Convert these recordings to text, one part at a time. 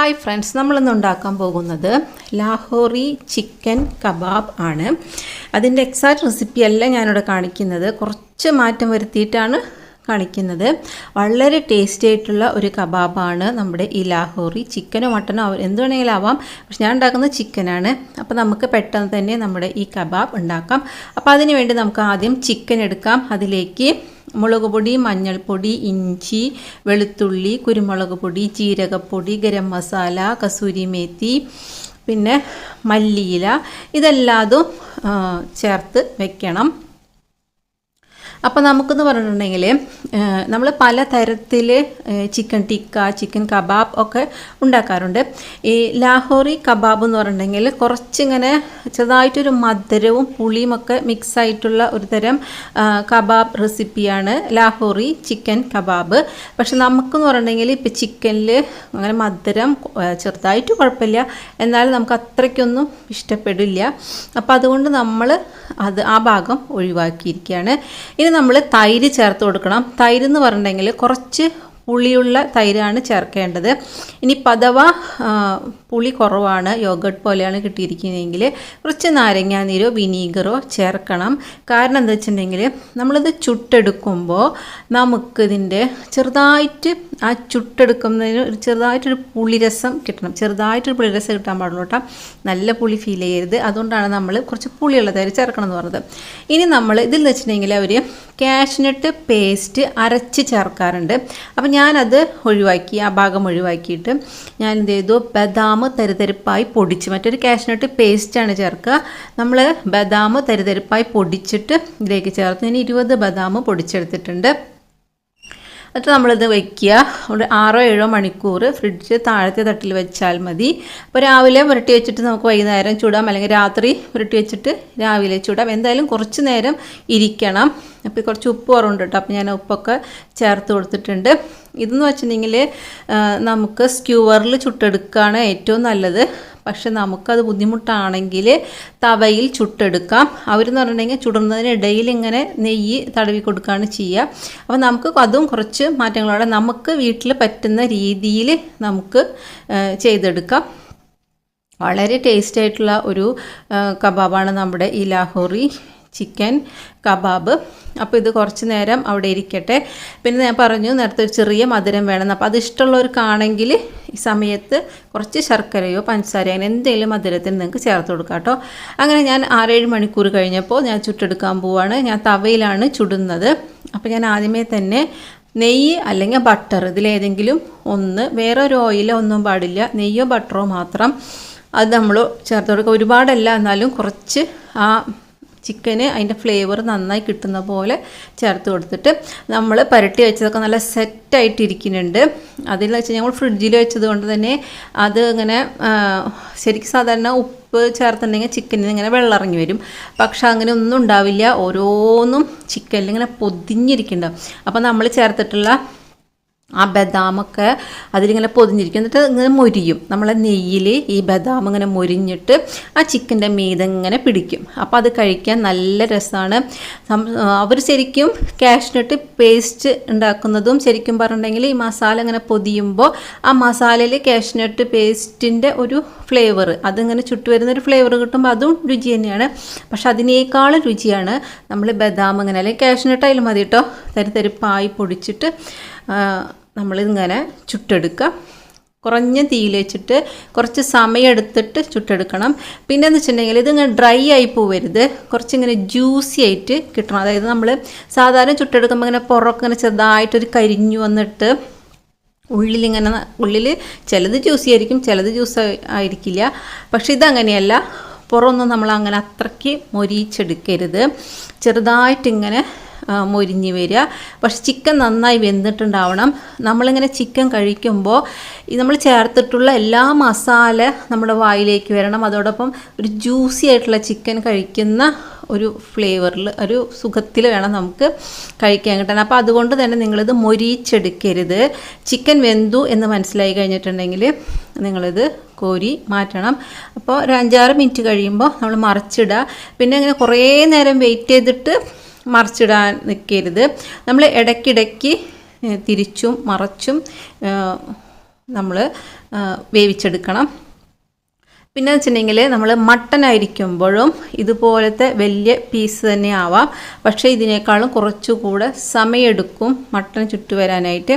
Hi friends, നമ്മളിന്ന് ഉണ്ടാക്കാൻ പോകുന്നത് ലാഹോറി ചിക്കൻ കബാബ് ആണ്. അതിൻ്റെ എക്സാക്റ്റ് റെസിപ്പി അല്ല ഞാനിവിടെ കാണിക്കുന്നത്, കുറച്ച് മാറ്റം വരുത്തിയിട്ടാണ് കാണിക്കുന്നത്. വളരെ ടേസ്റ്റി ആയിട്ടുള്ള ഒരു കബാബാണ് നമ്മുടെ ഈ ലാഹോറി. ചിക്കനോ മട്ടനോ എന്ത് വേണമെങ്കിലും ആവാം, പക്ഷെ ഞാൻ ഉണ്ടാക്കുന്നത് ചിക്കനാണ്. അപ്പോൾ നമുക്ക് പെട്ടെന്ന് തന്നെ നമ്മുടെ ഈ കബാബ് ഉണ്ടാക്കാം. അപ്പോൾ അതിന് വേണ്ടി നമുക്ക് ആദ്യം ചിക്കൻ എടുക്കാം. അതിലേക്ക് മുളക് പൊടി, മഞ്ഞൾപ്പൊടി, ഇഞ്ചി, വെളുത്തുള്ളി, കുരുമുളക് പൊടി, ജീരകപ്പൊടി, ഗരം മസാല, കസൂരി മേത്തി, പിന്നെ മല്ലിയില, ഇതെല്ലാതും ചേർത്ത് വെക്കണം. അപ്പോൾ നമുക്കെന്ന് പറഞ്ഞിട്ടുണ്ടെങ്കിൽ നമ്മൾ പല തരത്തിൽ ചിക്കൻ ടിക്ക, ചിക്കൻ കബാബ് ഒക്കെ ഉണ്ടാക്കാറുണ്ട്. ഈ ലാഹോറി കബാബ് എന്ന് പറഞ്ഞിട്ടുണ്ടെങ്കിൽ കുറച്ചിങ്ങനെ ചെറുതായിട്ടൊരു മധുരവും പുളിയും ഒക്കെ മിക്സായിട്ടുള്ള ഒരു തരം കബാബ് റെസിപ്പിയാണ് ലാഹോറി ചിക്കൻ കബാബ്. പക്ഷെ നമുക്കെന്ന് പറഞ്ഞിട്ടുണ്ടെങ്കിൽ ഇപ്പോൾ ചിക്കനിൽ അങ്ങനെ മധുരം ചെറുതായിട്ട് കുഴപ്പമില്ല, എന്നാലും നമുക്ക് അത്രയ്ക്കൊന്നും ഇഷ്ടപ്പെടില്ല. അപ്പോൾ അതുകൊണ്ട് നമ്മൾ ആ ഭാഗം ഒഴിവാക്കിയിരിക്കുകയാണ്. ഇനി നമ്മൾ തൈര് ചേർത്ത് കൊടുക്കണം. തൈര് എന്ന് പറഞ്ഞിട്ടുണ്ടെങ്കിൽ കുറച്ച് പുളിയുള്ള തൈരാണ് ചേർക്കേണ്ടത്. ഇനി പതവ പുളി കുറവാണ്, യോഗട്ട് പോലെയാണ് കിട്ടിയിരിക്കുന്നതെങ്കിൽ കുറച്ച് നാരങ്ങാനീരോ വിനീഗറോ ചേർക്കണം. കാരണം എന്താ വെച്ചിട്ടുണ്ടെങ്കിൽ നമ്മളിത് ചുട്ടെടുക്കുമ്പോൾ നമുക്കിതിൻ്റെ ചെറുതായിട്ട് ആ ചുട്ടെടുക്കുന്നതിന് ഒരു ചെറുതായിട്ടൊരു പുളിരസം കിട്ടണം. ചെറുതായിട്ടൊരു പുളിരസം കിട്ടാൻ പാടുള്ളൂ കേട്ടോ, നല്ല പുളി ഫീൽ ചെയ്യരുത്. അതുകൊണ്ടാണ് നമ്മൾ കുറച്ച് പുളിയുള്ള തൈര് ചേർക്കണം എന്ന് പറഞ്ഞത്. ഇനി നമ്മൾ ഇതിൽ വെച്ചിട്ടുണ്ടെങ്കിൽ അവർ കാഷ്നട്ട് പേസ്റ്റ് അരച്ച് ചേർക്കാറുണ്ട്. അപ്പം ഞാനത് ഒഴിവാക്കി, ആ ഭാഗം ഒഴിവാക്കിയിട്ട് ഞാൻ എന്ത് ചെയ്തു, ബദാം തരിതരിപ്പായി പൊടിച്ച്, മറ്റൊരു കാഷ്നട്ട് പേസ്റ്റാണ് ചേർക്കുക. നമ്മൾ ബദാം തരിതരിപ്പായി പൊടിച്ചിട്ട് ഇതിലേക്ക് ചേർത്ത് ഞാൻ 20 ബദാം പൊടിച്ചെടുത്തിട്ടുണ്ട്. എന്നിട്ട് നമ്മളിത് വയ്ക്കുക. ഒരു 6-7 മണിക്കൂർ ഫ്രിഡ്ജ് താഴത്തെ തട്ടിൽ വെച്ചാൽ മതി. അപ്പോൾ രാവിലെ പുരട്ടി വെച്ചിട്ട് നമുക്ക് വൈകുന്നേരം ചൂടാം, അല്ലെങ്കിൽ രാത്രി പുരട്ടി വെച്ചിട്ട് രാവിലെ ചൂടാം. എന്തായാലും കുറച്ച് നേരം ഇരിക്കണം. അപ്പോൾ കുറച്ച് ഉപ്പ് കുറവുണ്ട് കേട്ടോ, അപ്പോൾ ഞാൻ ഉപ്പൊക്കെ ചേർത്ത് കൊടുത്തിട്ടുണ്ട്. ഇതെന്ന് വെച്ചിട്ടുണ്ടെങ്കിൽ നമുക്ക് സ്ക്യൂവറിൽ ചുട്ടെടുക്കുകയാണ് ഏറ്റവും നല്ലത്. പക്ഷെ നമുക്കത് ബുദ്ധിമുട്ടാണെങ്കിൽ തവയിൽ ചുട്ടെടുക്കാം. അവരെന്ന് പറഞ്ഞിട്ടുണ്ടെങ്കിൽ ചുടുന്നതിനിടയിൽ ഇങ്ങനെ നെയ്യ് തടവി കൊടുക്കുകയാണ് ചെയ്യുക. അപ്പോൾ നമുക്ക് അതും കുറച്ച് മാറ്റങ്ങളോടെ നമുക്ക് വീട്ടിൽ പറ്റുന്ന രീതിയിൽ നമുക്ക് ചെയ്തെടുക്കാം. വളരെ ടേസ്റ്റി ആയിട്ടുള്ള ഒരു കബാബാണ് നമ്മുടെ ഈ ലാഹോറി ചിക്കൻ കബാബ്. അപ്പോൾ ഇത് കുറച്ച് നേരം അവിടെ ഇരിക്കട്ടെ. പിന്നെ ഞാൻ പറഞ്ഞു നേരത്തെ ഒരു ചെറിയ മധുരം വേണം. അപ്പോൾ അത് ഇഷ്ടമുള്ളവർക്കാണെങ്കിൽ ഈ സമയത്ത് കുറച്ച് ശർക്കരയോ പഞ്ചസാരയോ അങ്ങനെ എന്തെങ്കിലും മധുരത്തിന് നിങ്ങൾക്ക് ചേർത്ത് കൊടുക്കാം കേട്ടോ. അങ്ങനെ ഞാൻ 6-7 മണിക്കൂർ കഴിഞ്ഞപ്പോൾ ഞാൻ ചുട്ടെടുക്കാൻ പോവുകയാണ്. ഞാൻ തവയിലാണ് ചുടുന്നത്. അപ്പോൾ ഞാൻ ആദ്യമേ തന്നെ നെയ്യ് അല്ലെങ്കിൽ ബട്ടർ, ഇതിലേതെങ്കിലും ഒന്ന്, വേറെ ഒരു ഓയിലോ ഒന്നും പാടില്ല, നെയ്യോ ബട്ടറോ മാത്രം അത് നമ്മൾ ചേർത്ത് കൊടുക്കുക. ഒരുപാടല്ല, എന്നാലും കുറച്ച് ആ ചിക്കന് അതിൻ്റെ ഫ്ലേവർ നന്നായി കിട്ടുന്ന പോലെ ചേർത്ത് കൊടുത്തിട്ട് നമ്മൾ പുരട്ടി വെച്ചതൊക്കെ നല്ല സെറ്റായിട്ടിരിക്കുന്നുണ്ട്. അതിൽ വെച്ച് ഞങ്ങൾ ഫ്രിഡ്ജിൽ വെച്ചത് കൊണ്ട് തന്നെ അത് ഇങ്ങനെ ശരിക്കും സാധാരണ ഉപ്പ് ചേർത്തിട്ടുണ്ടെങ്കിൽ ചിക്കനിൽ ഇങ്ങനെ വെള്ളം ഇറങ്ങി വരും. പക്ഷെ അങ്ങനെ ഒന്നും ഉണ്ടാവില്ല, ഓരോന്നും ചിക്കനിൽ ഇങ്ങനെ പൊതിഞ്ഞിരിക്കുന്നുണ്ടാവും. അപ്പോൾ നമ്മൾ ചേർത്തിട്ടുള്ള ആ ബദാമൊക്കെ അതിലിങ്ങനെ പൊതിഞ്ഞിരിക്കും. എന്നിട്ട് ഇങ്ങനെ മൊരിയും. നമ്മളെ നെയ്യിൽ ഈ ബദാം ഇങ്ങനെ മൊരിഞ്ഞിട്ട് ആ ചിക്കൻ്റെ മീതെ ഇങ്ങനെ പിടിക്കും. അപ്പോൾ അത് കഴിക്കാൻ നല്ല രസമാണ്. അവർ ശരിക്കും കാഷ്നട്ട് പേസ്റ്റ് ഉണ്ടാക്കുന്നതും ശരിക്കും പറഞ്ഞിട്ടുണ്ടെങ്കിൽ ഈ മസാല ഇങ്ങനെ പൊതിയുമ്പോൾ ആ മസാലയിൽ കാഷ്നട്ട് പേസ്റ്റിൻ്റെ ഒരു ഫ്ലേവർ, അതിങ്ങനെ ചുട്ടു വരുന്നൊരു ഫ്ലേവർ കിട്ടുമ്പോൾ അതും രുചി തന്നെയാണ്. പക്ഷെ അതിനേക്കാളും രുചിയാണ് നമ്മൾ ബദാം ഇങ്ങനെ, അല്ലെങ്കിൽ കാഷ്നട്ടായാലും മതി കേട്ടോ, തരിതരിപ്പായി പൊടിച്ചിട്ട് നമ്മളിങ്ങനെ ചുട്ടെടുക്കുക. കുറഞ്ഞ തീയിൽ വെച്ചിട്ട് കുറച്ച് സമയം എടുത്തിട്ട് ചുട്ടെടുക്കണം. പിന്നെ എന്ന് വെച്ചിട്ടുണ്ടെങ്കിൽ ഇതിങ്ങനെ ഡ്രൈ ആയി പോവരുത്, കുറച്ചിങ്ങനെ ജ്യൂസി ആയിട്ട് കിട്ടണം. അതായത് നമ്മൾ സാധാരണ ചുട്ടെടുക്കുമ്പോൾ ഇങ്ങനെ പുറമൊക്കെ ഇങ്ങനെ ചെറുതായിട്ടൊരു കരിഞ്ഞു വന്നിട്ട് ഉള്ളിൽ ചിലത് ജ്യൂസി ആയിരിക്കും, ചിലത് ജ്യൂസ് ആയിരിക്കില്ല. പക്ഷെ ഇതങ്ങനെയല്ല, പുറമൊന്നും നമ്മൾ അങ്ങനെ അത്രയ്ക്ക് മൊരിച്ചെടുക്കരുത്, ചെറുതായിട്ടിങ്ങനെ മൊരിഞ്ഞ് വരിക. പക്ഷെ ചിക്കൻ നന്നായി വെന്തിട്ടുണ്ടാവണം. നമ്മളിങ്ങനെ ചിക്കൻ കഴിക്കുമ്പോൾ നമ്മൾ ചേർത്തിട്ടുള്ള എല്ലാ മസാല നമ്മുടെ വായിലേക്ക് വരണം. അതോടൊപ്പം ഒരു ജ്യൂസി ആയിട്ടുള്ള ചിക്കൻ കഴിക്കുന്ന ഒരു ഫ്ലേവറിൽ, ഒരു സുഖത്തിൽ വേണം നമുക്ക് കഴിക്കാൻ കിട്ടാൻ. അപ്പോൾ അതുകൊണ്ട് തന്നെ നിങ്ങളിത് മൊരിച്ചെടുക്കരുത്. ചിക്കൻ വെന്തു എന്ന് മനസ്സിലായി കഴിഞ്ഞിട്ടുണ്ടെങ്കിൽ നിങ്ങളിത് കോരി മാറ്റണം. അപ്പോൾ ഒരു 5-6 മിനിറ്റ് കഴിയുമ്പോൾ നമ്മൾ മറിച്ചിടുക. പിന്നെ ഇങ്ങനെ കുറേ നേരം വെയിറ്റ് ചെയ്തിട്ട് മറിച്ചിടാൻ നിൽക്കരുത്. നമ്മൾ ഇടയ്ക്കിടയ്ക്ക് തിരിച്ചും മറച്ചും നമ്മൾ വേവിച്ചെടുക്കണം. പിന്നെ വെച്ചിട്ടുണ്ടെങ്കിൽ നമ്മൾ മട്ടൻ ആയിരിക്കുമ്പോഴും ഇതുപോലത്തെ വലിയ പീസ് തന്നെ ആവാം, പക്ഷേ ഇതിനേക്കാളും കുറച്ചുകൂടെ സമയമെടുക്കും മട്ടൻ ചുട്ടു വരാനായിട്ട്.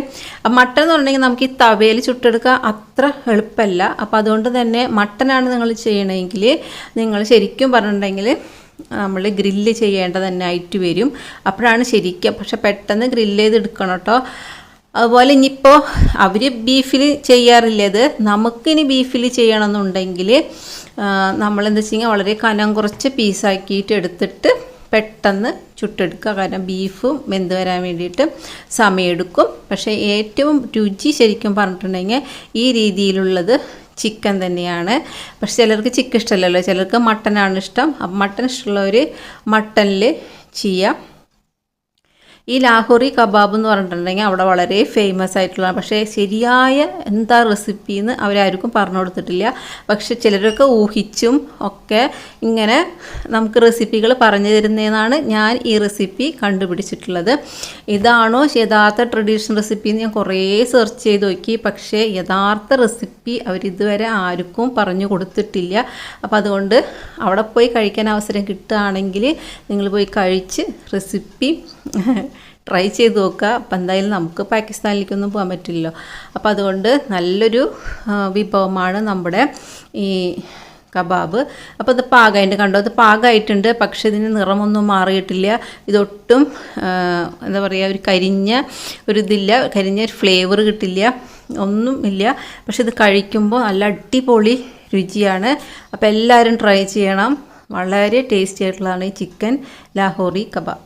മട്ടൻ എന്ന് പറഞ്ഞിട്ടുണ്ടെങ്കിൽ നമുക്ക് ഈ തവയിൽ ചുട്ടെടുക്കുക അത്ര എളുപ്പമല്ല. അപ്പോൾ അതുകൊണ്ട് തന്നെ മട്ടനാണ് നിങ്ങൾ ചെയ്യണമെങ്കിൽ നിങ്ങൾ ശരിക്കും പറഞ്ഞിട്ടുണ്ടെങ്കിൽ നമ്മൾ ഗ്രില്ല് ചെയ്യേണ്ടത് തന്നെ ആയിട്ട് വരും. അപ്പോഴാണ് ശരിക്കും, പക്ഷെ പെട്ടെന്ന് ഗ്രില്ല് ചെയ്തെടുക്കണം കേട്ടോ. അതുപോലെ ഇനിയിപ്പോൾ അവർ ബീഫിൽ ചെയ്യാറില്ലത്, നമുക്കിനി ബീഫിൽ ചെയ്യണമെന്നുണ്ടെങ്കിൽ നമ്മളെന്താ വെച്ച് കഴിഞ്ഞാൽ വളരെ കനം കുറച്ച് പീസാക്കിയിട്ട് എടുത്തിട്ട് പെട്ടെന്ന് ചുട്ടെടുക്കുക. കാരണം ബീഫും വെന്ത് വരാൻ വേണ്ടിയിട്ട് സമയമെടുക്കും. പക്ഷേ ഏറ്റവും രുചി ശരിക്കും പറഞ്ഞിട്ടുണ്ടെങ്കിൽ ഈ രീതിയിലുള്ളത് ചിക്കൻ തന്നെയാണ്. പക്ഷെ ചിലർക്ക് ചിക്കൻ ഇഷ്ടമല്ലല്ലോ, ചിലർക്ക് മട്ടനാണ് ഇഷ്ടം. അപ്പം മട്ടൻ ഇഷ്ടമുള്ളവർ മട്ടനിൽ ചെയ്യാം. ഈ ലാഹോറി കബാബ് എന്ന് പറഞ്ഞിട്ടുണ്ടെങ്കിൽ അവിടെ വളരെ ഫേമസ് ആയിട്ടുള്ള, പക്ഷേ ശരിയായ എന്താ റെസിപ്പി എന്ന് അവരാർക്കും പറഞ്ഞു കൊടുത്തിട്ടില്ല. പക്ഷെ ചിലരൊക്കെ ഊഹിച്ചും ഒക്കെ ഇങ്ങനെ നമുക്ക് റെസിപ്പികൾ പറഞ്ഞു തരുന്നതെന്നാണ് ഞാൻ ഈ റെസിപ്പി കണ്ടുപിടിച്ചിട്ടുള്ളത്. ഇതാണോ യഥാർത്ഥ ട്രഡീഷണൽ റെസിപ്പി എന്ന് ഞാൻ കുറേ സെർച്ച് ചെയ്ത് നോക്കി. പക്ഷേ യഥാർത്ഥ റെസിപ്പി അവരിതുവരെ ആർക്കും പറഞ്ഞു കൊടുത്തിട്ടില്ല. അപ്പോൾ അതുകൊണ്ട് അവിടെ പോയി കഴിക്കാൻ അവസരം കിട്ടുകയാണെങ്കിൽ നിങ്ങൾ പോയി കഴിച്ച് റെസിപ്പി ട്രൈ ചെയ്ത് നോക്കുക. അപ്പം എന്തായാലും നമുക്ക് പാകിസ്ഥാനിലേക്കൊന്നും പോകാൻ പറ്റില്ലല്ലോ. അപ്പോൾ അതുകൊണ്ട് നല്ലൊരു വിഭവമാണ് നമ്മുടെ ഈ കബാബ്. അപ്പോൾ ഇത് പാകമായിട്ട് കണ്ടോ, അത് പാകമായിട്ടുണ്ട്. പക്ഷേ ഇതിന് നിറമൊന്നും മാറിയിട്ടില്ല. ഇതൊട്ടും എന്താ പറയുക, ഒരു കരിഞ്ഞ ഒരു ഫ്ലേവർ കിട്ടില്ല, ഒന്നും ഇല്ല. പക്ഷെ ഇത് കഴിക്കുമ്പോൾ നല്ല അടിപൊളി രുചിയാണ്. അപ്പോൾ എല്ലാവരും ട്രൈ ചെയ്യണം. വളരെ ടേസ്റ്റി ആയിട്ടുള്ളതാണ് ഈ ചിക്കൻ ലാഹോറി കബാബ്.